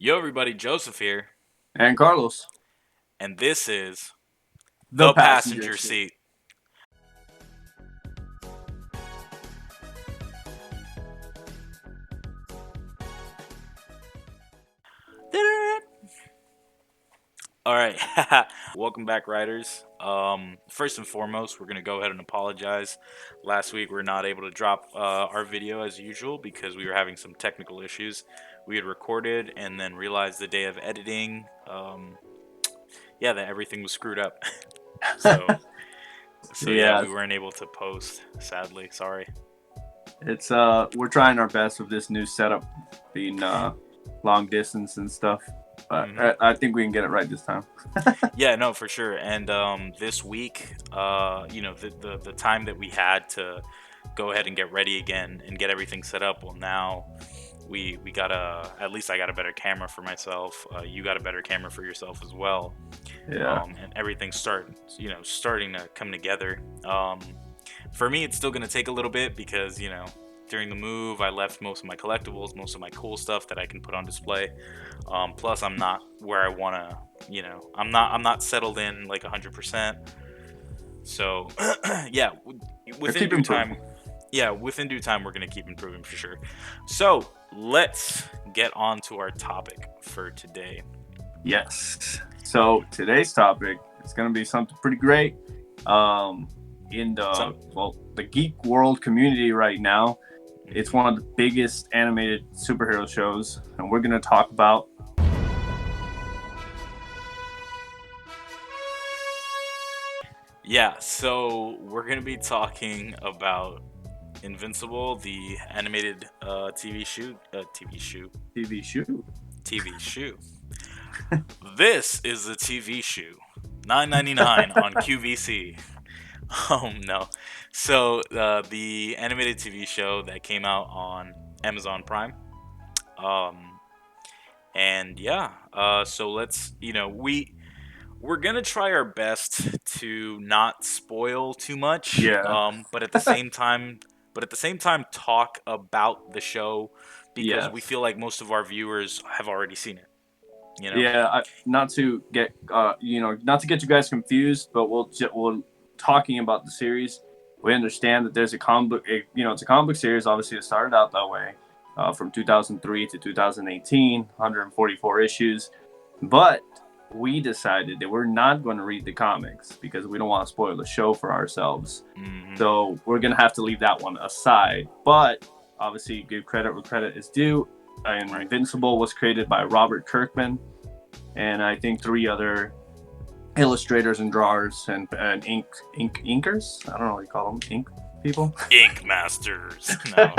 Yo, everybody, Joseph here, And Carlos, and this is the The passenger Passenger seat. Seat. All right, welcome back, riders. First and foremost, we're gonna go ahead and apologize. Last week, we were not able to drop our video as usual because we were having some technical issues. We had recorded and then realized the day of editing, yeah, that everything was screwed up. so, so yeah, Yeah, we weren't able to post. Sadly, sorry. it's we're trying our best with this new setup, being long distance and stuff. But hmm I think we can get it right this time. Yeah, no, for sure. And this week, the time that we had to go ahead and get ready again and get everything set up. Well, now we got at least I got a better camera for myself. You got a better camera for yourself as well. Yeah, And everything's starting to come together. For me, it's still gonna take a little bit because during the move, I left most of my collectibles, most of my cool stuff that I can put on display. Plus, I'm not where I wanna. I'm not settled in like 100%. So, yeah, I within keep due improving. time. Yeah, within due time, we're gonna keep improving for sure. So let's get on to our topic for today. Yes. So today's topic is going to be something pretty great. Um, in Some. the geek world community right now, it's one Mhm. of the biggest animated superhero shows, and we're going to talk about. Yeah, so we're gonna be talking about Invincible, the animated TV shoe. TV shoe. This is the TV shoe, 9.99 on QVC. No, so the animated TV show that came out on Amazon Prime. Um, and yeah, so let's we're gonna try our best to not spoil too much, Yeah. but at the same time talk about the show because we Yes. feel like most of our viewers have already seen it. You know. Yeah, not to get not to get you guys confused, but we'll talking about the series. We understand that there's a comic book, it's a comic book series. Obviously, it started out that way, from 2003 to 2018, 144 issues. But we decided that we're not going to read the comics because we don't want to spoil the show for ourselves. hmm So we're gonna have to leave that one aside. But obviously, give credit where credit is due. Right. Invincible was created by Robert Kirkman and I think three other illustrators and drawers and inkers. I don't know what you call them, ink people. Ink Masters. No,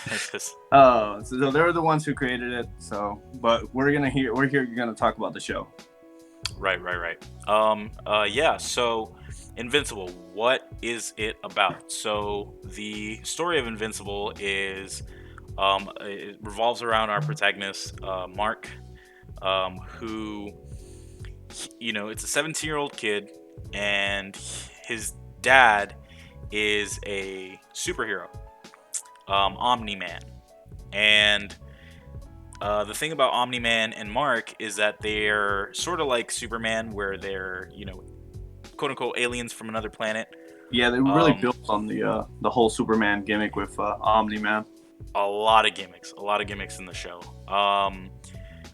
it's just So they're the ones who created it. So, but we're here gonna talk about the show. right, right, right. Yeah. So, Invincible. What is it about? So, the story of Invincible is, it revolves around our protagonist, Mark, who, it's a 17-year-old kid, and his dad is a superhero, Omni-man, and the thing about Omni-Man and Mark is that they're sort of like Superman, where they're, quote unquote aliens from another planet. Yeah, they really Um, built on the whole Superman gimmick with Omni-Man. a lot of gimmicks in the show.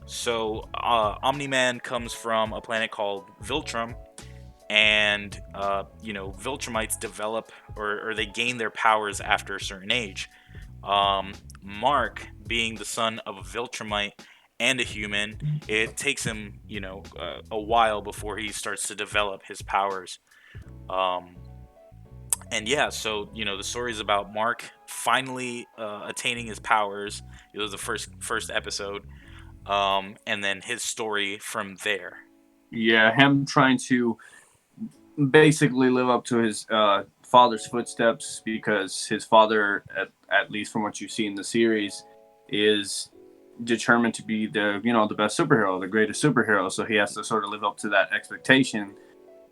So Omni-Man comes from a planet called Viltrum, and Viltrumites develop or they gain their powers after a certain age. Mark, being the son of a Viltrumite and a human, it takes him, a while before he starts to develop his powers. Um, and yeah, so the story is about Mark finally attaining his powers. It was the first episode, and then his story from there. Yeah, him trying to basically live up to his father's footsteps because his father, at least from what you see in the series, is determined to be the best superhero, the greatest superhero. So he has to sort of live up to that expectation.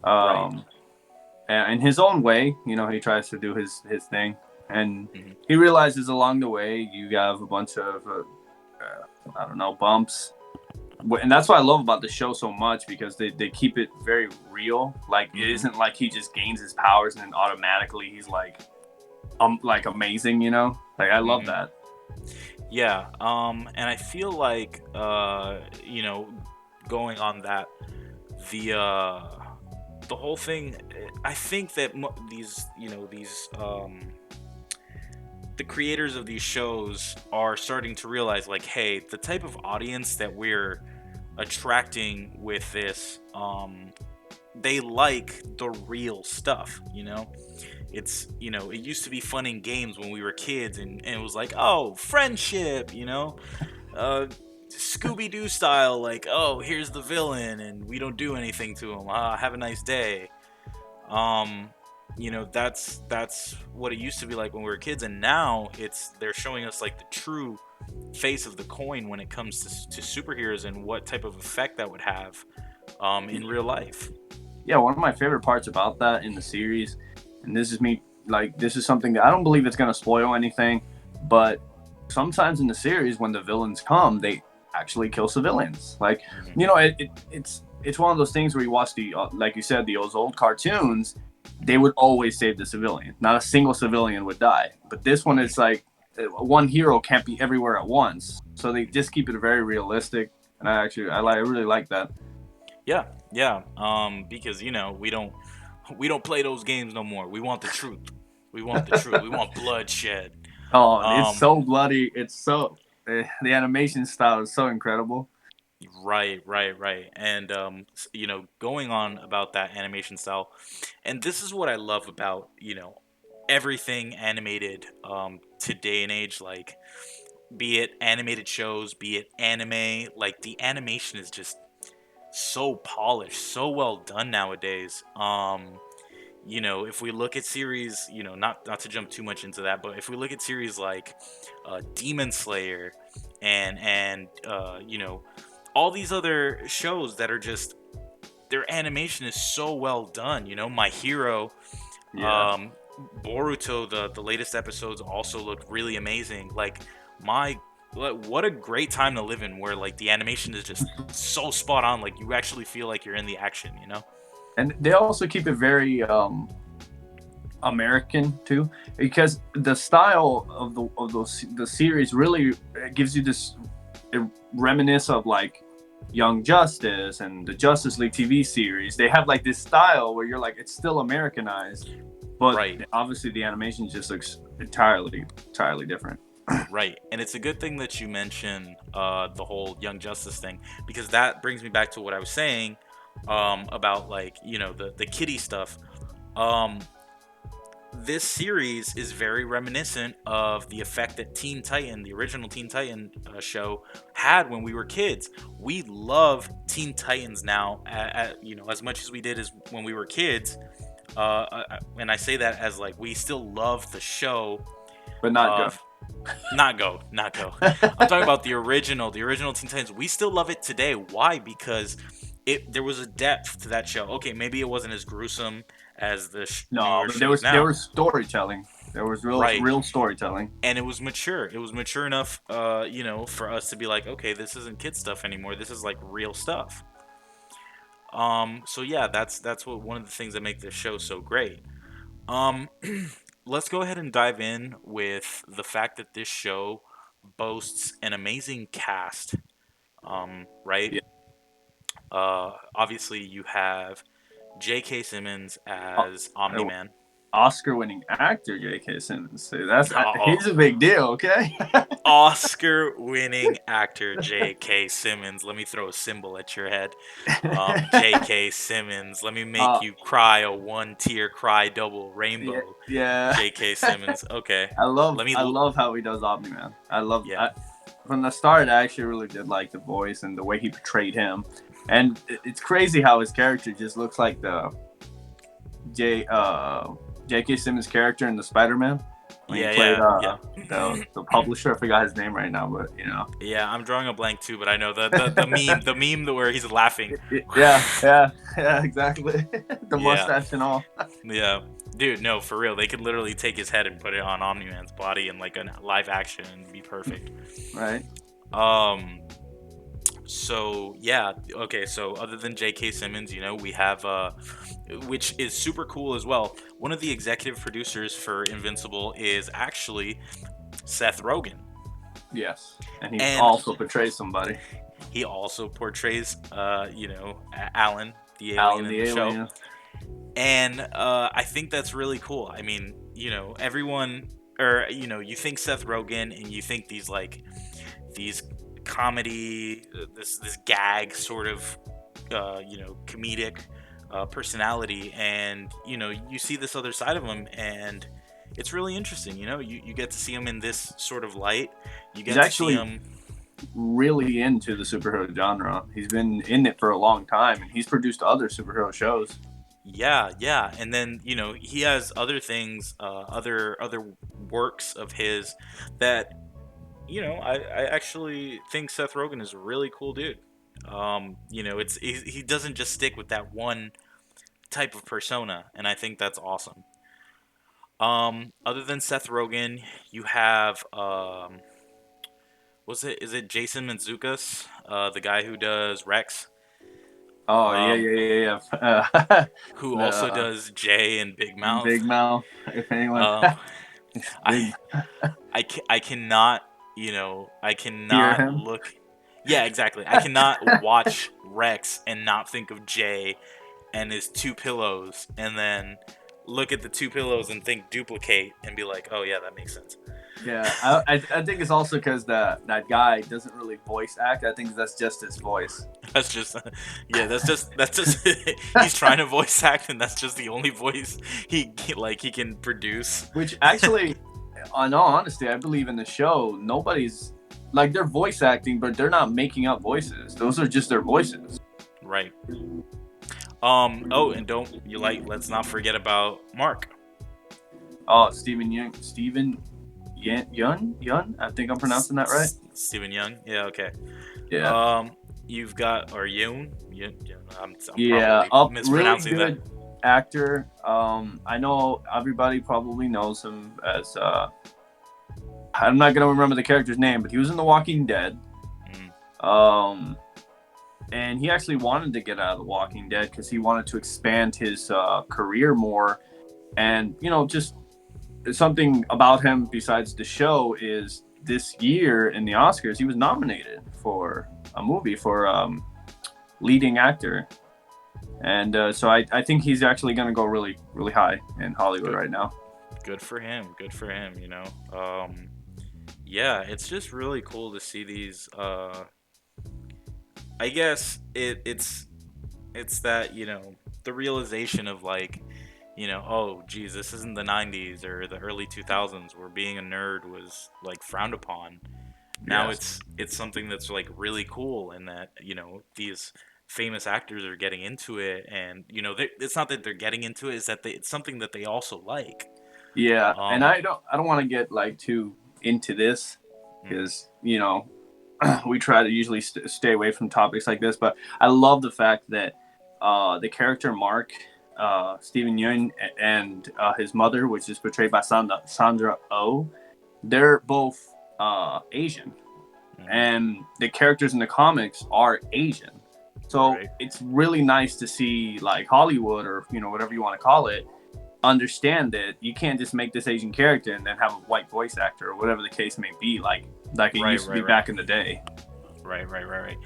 Right. Um, and in his own way, he tries to do his thing, and hmm he realizes along the way you have a bunch of I don't know, bumps, And that's what I love about the show so much, because they keep it very real. Like, it Hmm. isn't like he just gains his powers and then automatically he's like amazing, you know? Like, I love Hmm. that. Yeah. And I feel like, going on that, the the whole thing. I think that the creators of these shows are starting to realize, like, hey, the type of audience that we're attracting with this, they like the real stuff, it's, it used to be fun in games when we were kids, and it was like, oh, friendship, uh Scooby-Doo style, like, oh, here's the villain and we don't do anything to him, have a nice day. um that's what it used to be like when we were kids, and now they're showing us like the true face of the coin when it comes to superheroes and what type of effect that would have in real life. Yeah, one of my favorite parts about that in the series, and this is me, like, this is something that I don't believe it's going to spoil anything, but sometimes in the series, when the villains come, they actually kill civilians. Like, Hmm. you know, it's one of those things where you watch like you said, those old cartoons, they would always save the civilian. Not a single civilian would die. But this one, Hmm. it's like one hero can't be everywhere at once, so they just keep it very realistic. And I really like that. Yeah, yeah. Because we don't play those games no more. We want the truth. We want the truth. We want bloodshed. Oh, it's Um, so bloody. It's so the animation style is so incredible. right, right, right. And going on about that animation style, and this is what I love about everything animated today and age, like, be it animated shows, be it anime, like, the animation is just so polished, so well done nowadays. If we look at series, not to jump too much into that, but if we look at series like Demon Slayer and all these other shows that are just, their animation is so well done. My Hero, Yeah, um, Boruto, the latest episodes also look really amazing. Like, my what a great time to live in, where like the animation is just so spot on. Like, you actually feel like you're in the action. and they also keep it very American too, because the style of those the series really gives you this reminisce of like Young Justice and the Justice League TV series. They have like this style where you're like, it's still Americanized, but Right. obviously the animation just looks entirely different. Right, and it's a good thing that you mention the whole Young Justice thing, because that brings me back to what I was saying about, like, the kitty stuff. Um, this series is very reminiscent of the effect that Teen Titan, the original Teen Titan show, had when we were kids. We love Teen Titans now, as much as we did as when we were kids. And I say that as, like, we still love the show. But not Uh, good. not go. I'm talking about the original Teen Titans. We still love it today. Why? Because there was a depth to that show. Okay, maybe it wasn't as gruesome as the No, newer but shows there now. was storytelling. There was Right. real storytelling. And it was mature. It was mature enough, for us to be like, okay, this isn't kid stuff anymore. This is like real stuff. So yeah, that's what one of the things that make this show so great. Um, let's go ahead and dive in with the fact that this show boasts an amazing cast. Right? Yeah. Obviously, you have J.K. Simmons as Oh, Omni-Man. Oscar-winning actor J.K. Simmons. So that's Oh, he's a big deal. Okay. Oscar-winning actor J.K. Simmons. Let me throw a symbol at your head. J.K. Simmons. Let me make uh, you cry a one-tear cry double yeah, rainbow. yeah. J.K. Simmons. Okay. Let me. I love how he does Omni-Man. Yeah. From the start, I actually really did like the voice and the way he portrayed him. And it's crazy how his character just looks like the J J.K. Simmons character in the Spider-Man when he Yeah. played Yeah. Yeah. the publisher. I forgot his name right now, but you know. Yeah, I'm drawing a blank too, but I know the meme where he's laughing. Yeah, exactly. The Yeah, mustache and all. yeah, dude, no, for real. They could literally take his head and put it on Omni Man's body in like a live action and be perfect. Right. Um, So yeah, okay. So other than J.K. Simmons, we have which is super cool as well. One of the executive producers for Invincible is actually Seth Rogen, Yes, and he and also portrays somebody, he also portrays, Alan, the alien Alan in the the show. alien. And I think that's really cool. I mean, everyone, or you think Seth Rogen, and you think these comedy, this gag sort of, comedic personality, and you see this other side of him, and it's really interesting. You get to see him in this sort of light. You He's get to see actually him. really into the superhero genre. He's been in it for a long time, and he's produced other superhero shows. Yeah, yeah, and then he has other things, other works of his that I actually think Seth Rogen is a really cool dude. It's he doesn't just stick with that one type of persona, and I think that's awesome. Other than Seth Rogen, you have, was it is it Jason Mantzoukas, the guy who does Rex, Oh yeah, um, yeah, yeah, who also the does Jay and Big Mouth. Big Mouth. If anyone, Um, it's I Big. I cannot, I Hear cannot him. look. Yeah, exactly. I cannot watch Rex and not think of Jay and his two pillows, and then look at the two pillows and think duplicate and be like, oh yeah, that makes sense. Yeah, I think it's also because that guy doesn't really voice act. I think that's just his voice. That's just, yeah, that's just he's trying to voice act, and that's just the only voice he can produce. Which actually, in all honesty, I believe in the show, nobody's like they're voice acting, but they're not making up voices. Those are just their voices. Right. Oh, and don't you let's not forget about Mark. Oh, Yun. I think I'm pronouncing that right. Stephen Young. Yeah, okay. Yeah. Um, you've got, or Yoon. I'm Yeah, probably up really mispronouncing that. good actor. I know everybody probably knows him as I'm not gonna remember the character's name, but he was in The Walking Dead. Mm, Um, and he actually wanted to get out of The Walking Dead because he wanted to expand his career more. And just something about him besides the show is this year in the Oscars he was nominated for a movie for leading actor. And so I think he's actually going to go really, really high in Hollywood good, right now. good for him. Good for him. Yeah, it's just really cool to see these. I guess it's that the realization of oh geez, this isn't the 90s or the early 2000s where being a nerd was like frowned upon. Now Yes. it's something that's like really cool, and that these famous actors are getting into it, and it's not that they're getting into it, is that it's something that they also like. Yeah, and um I don't want to get like too into this mm, because we try to usually stay away from topics like this, but I love the fact that the character Mark, Stephen Yeun, and his mother, which is portrayed by Sandra Oh, they're both Asian, mhm, and the characters in the comics are Asian. So right, it's really nice to see like Hollywood or whatever you want to call it understand that you can't just make this Asian character and then have a white voice actor or whatever the case may be, like it right, used to be right, right, back in the day. right.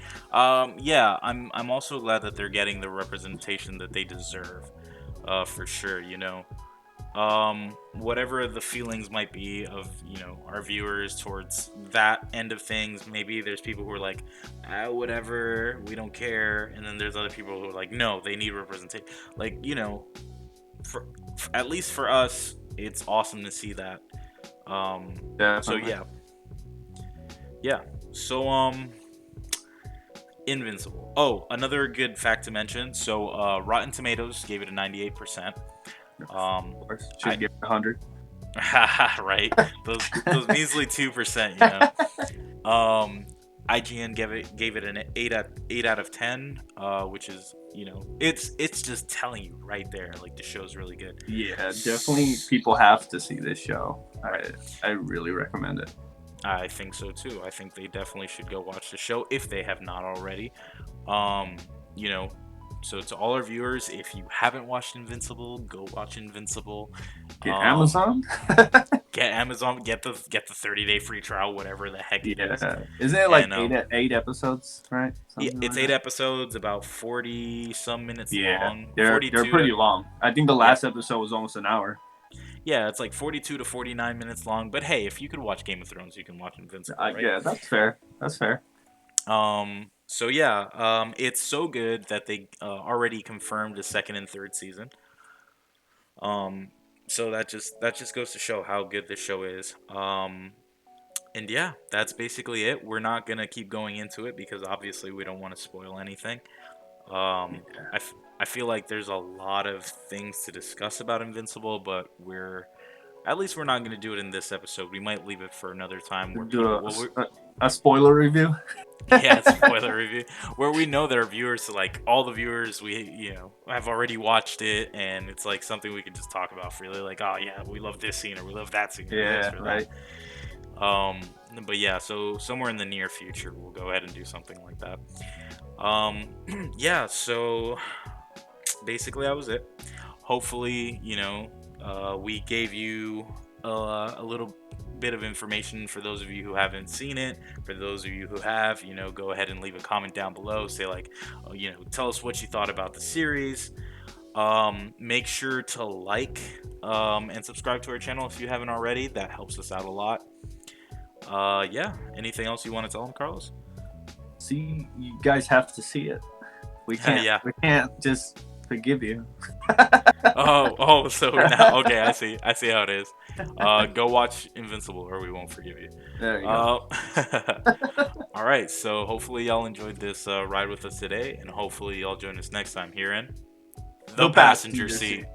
Yeah, I'm also glad that they're getting the representation that they deserve, for sure. Whatever the feelings might be of our viewers towards that end of things, maybe there's people who are like, whatever, we don't care, and then there's other people who are like, no, they need representation. Like, for at least for us, it's awesome to see that. So Definitely. yeah, yeah. So Invincible. Oh, another good fact to mention. So Rotten Tomatoes gave it a 98%. Um, Of course. I Should give it 100. right, those measly 2%. Um, IGN gave it an 8 out of 10, which is it's just telling you right there, like the show's really good. Yeah, definitely people have to see this show. I Right. I really recommend it. I think so too. I think they definitely should go watch the show if they have not already. Um, you know, so to all our viewers, if you haven't watched Invincible, go watch Invincible. Get Um, Amazon. get Amazon, get the 30-day free trial, whatever the heck it is. Yeah, isn't it like And eight episodes, right? Something it's like eight that. episodes, about 40 some minutes Yeah, long, they're 42 to pretty long. I think the yeah, last episode was almost an hour. yeah, it's like 42 to 49 minutes long. But hey, if you could watch Game of Thrones, you can watch Invincible, right? Yeah, that's fair. That's fair. So yeah, it's so good that they already confirmed the second and third season. Um, so that just goes to show how good this show is. And yeah, that's basically it. We're not gonna keep going into it because obviously we don't want to spoil anything. Yeah. I feel like there's a lot of things to discuss about Invincible, but at least we're not gonna do it in this episode. We might leave it for another time where Do people, well, a spoiler review. yeah, spoiler review, where we know that our viewers, like all the viewers, have already watched it, and it's like something we can just talk about freely. Like, oh yeah, we love this scene, or we love that scene, or this Yeah, or that. right. Um, but yeah, so somewhere in the near future, we'll go ahead and do something like that. Um, yeah, so basically that was it. Hopefully, we gave you a little bit of information for those of you who haven't seen it. For those of you who have, go ahead and leave a comment down below. Say like, tell us what you thought about the series. Make sure to like and subscribe to our channel if you haven't already. That helps us out a lot. Yeah. Anything else you want to tell them, Carlos? See, you guys have to see it. We can't. Yeah. We can't just forgive you. Oh, so now, okay, I see how it is. Go watch Invincible, or we won't forgive you. There you go. Uh, all right, so hopefully y'all enjoyed this ride with us today, and hopefully y'all join us next time here in the The passenger passenger seat. seat.